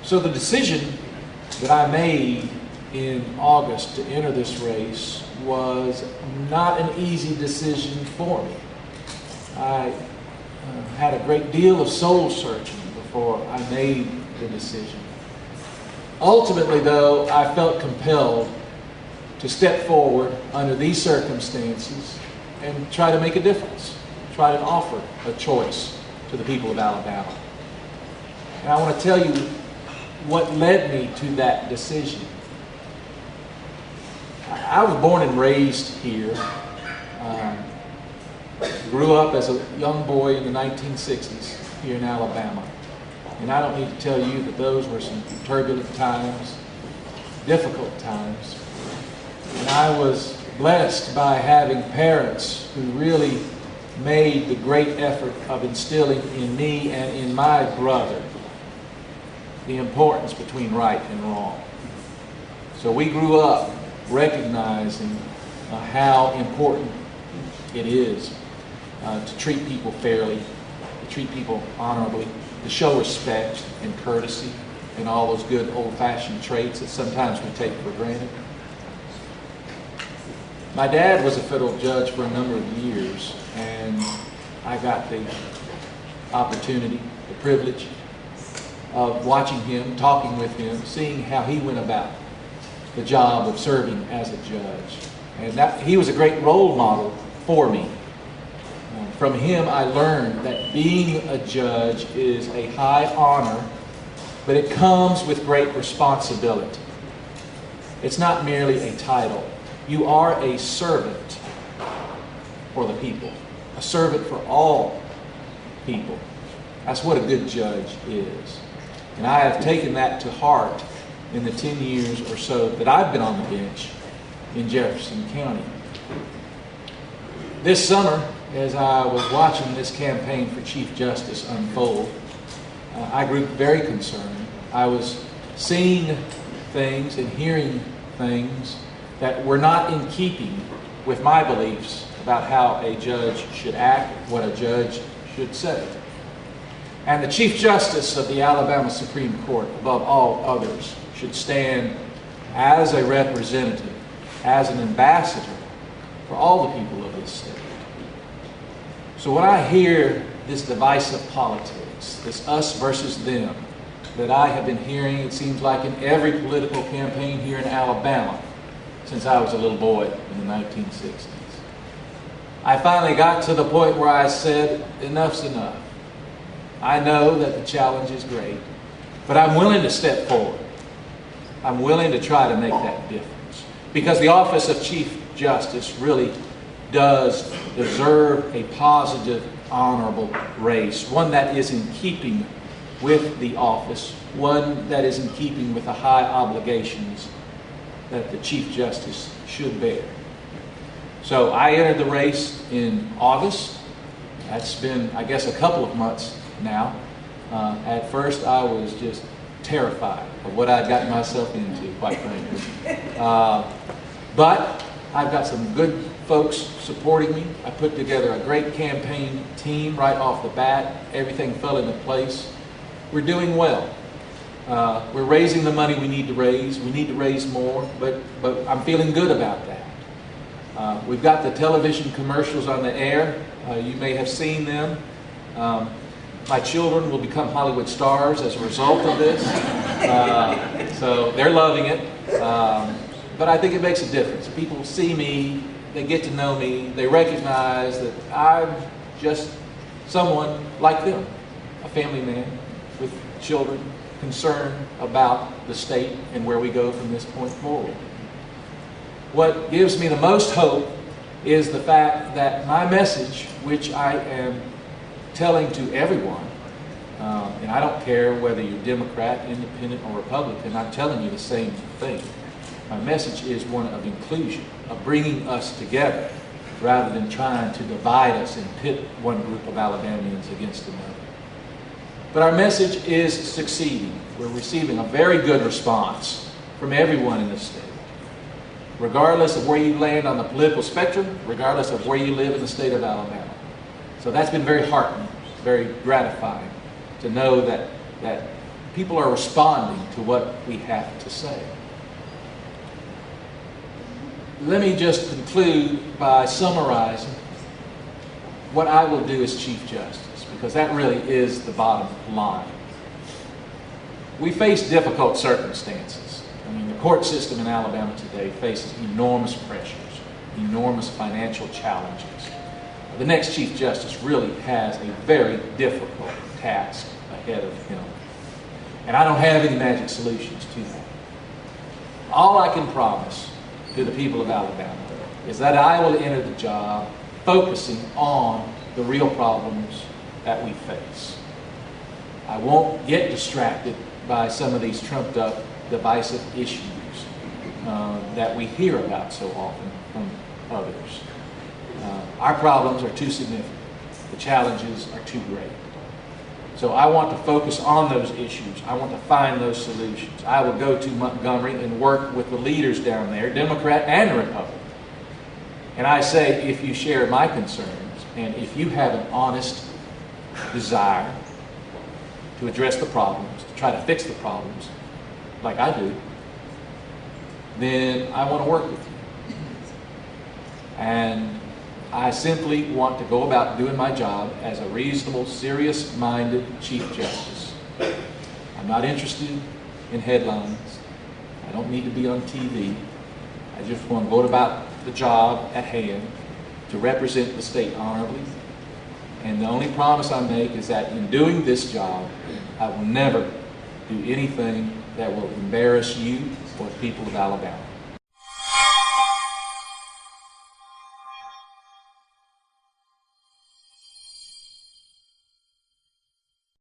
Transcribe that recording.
So the decision that I made in August to enter this race was not an easy decision for me. I had a great deal of soul searching before I made the decision. Ultimately, though, I felt compelled to step forward under these circumstances and try to make a difference, try to offer a choice to the people of Alabama. And I want to tell you what led me to that decision. I was born and raised here. Grew up as a young boy in the 1960s here in Alabama. And I don't need to tell you that those were some turbulent times, difficult times. And I was blessed by having parents who really made the great effort of instilling in me and in my brother the importance between right and wrong. So we grew up recognizing how important it is to treat people fairly, to treat people honorably, to show respect and courtesy and all those good old-fashioned traits that sometimes we take for granted. My dad was a federal judge for a number of years, and I got the opportunity, the privilege of watching him, talking with him, seeing how he went about the job of serving as a judge. And he was a great role model for me. From him, I learned that being a judge is a high honor, but it comes with great responsibility. It's not merely a title. You are a servant for the people, a servant for all people. That's what a good judge is. And I have taken that to heart in the 10 years or so that I've been on the bench in Jefferson County. This summer, as I was watching this campaign for Chief Justice unfold, I grew very concerned. I was seeing things and hearing things that were not in keeping with my beliefs about how a judge should act, what a judge should say. And the Chief Justice of the Alabama Supreme Court, above all others, should stand as a representative, as an ambassador for all the people of this state. So when I hear this divisive politics, this us versus them, that I have been hearing, it seems like in every political campaign here in Alabama since I was a little boy in the 1960s, I finally got to the point where I said, enough's enough. I know that the challenge is great, but I'm willing to step forward. I'm willing to try to make that difference. Because the office of Chief Justice really does deserve a positive, honorable race. One that is in keeping with the office. One that is in keeping with the high obligations that the Chief Justice should bear. So I entered the race in August. That's been, I guess, a couple of months now. At first, I was just terrified of what I'd gotten myself into, quite frankly. But I've got some good folks supporting me. I put together a great campaign team right off the bat. Everything fell into place. We're doing well. We're raising the money we need to raise. We need to raise more, but I'm feeling good about that. We've got the television commercials on the air. You may have seen them. My children will become Hollywood stars as a result of this. So they're loving it. But I think it makes a difference. People see me, they get to know me, they recognize that I'm just someone like them, a family man with children, concerned about the state and where we go from this point forward. What gives me the most hope is the fact that my message, which I am telling to everyone, and I don't care whether you're Democrat, Independent, or Republican, I'm telling you the same thing. My message is one of inclusion, of bringing us together rather than trying to divide us and pit one group of Alabamians against another. But our message is succeeding. We're receiving a very good response from everyone in the state. Regardless of where you land on the political spectrum, regardless of where you live in the state of Alabama. So that's been very heartening, very gratifying to know that people are responding to what we have to say. Let me just conclude by summarizing what I will do as Chief Justice, because that really is the bottom line. We face difficult circumstances. I mean, the court system in Alabama today faces enormous pressures, enormous financial challenges. The next Chief Justice really has a very difficult task ahead of him. And I don't have any magic solutions to that. All I can promise to the people of Alabama is that I will enter the job focusing on the real problems that we face. I won't get distracted by some of these trumped up, divisive issues that we hear about so often from others. Our problems are too significant. The challenges are too great. So I want to focus on those issues. I want to find those solutions. I will go to Montgomery and work with the leaders down there, Democrat and Republican. And I say, if you share my concerns, and if you have an honest desire to address the problems, to try to fix the problems, like I do, then I want to work with you. And I simply want to go about doing my job as a reasonable, serious-minded Chief Justice. I'm not interested in headlines. I don't need to be on TV. I just want to go about the job at hand to represent the state honorably. And the only promise I make is that in doing this job, I will never do anything that will embarrass you or the people of Alabama.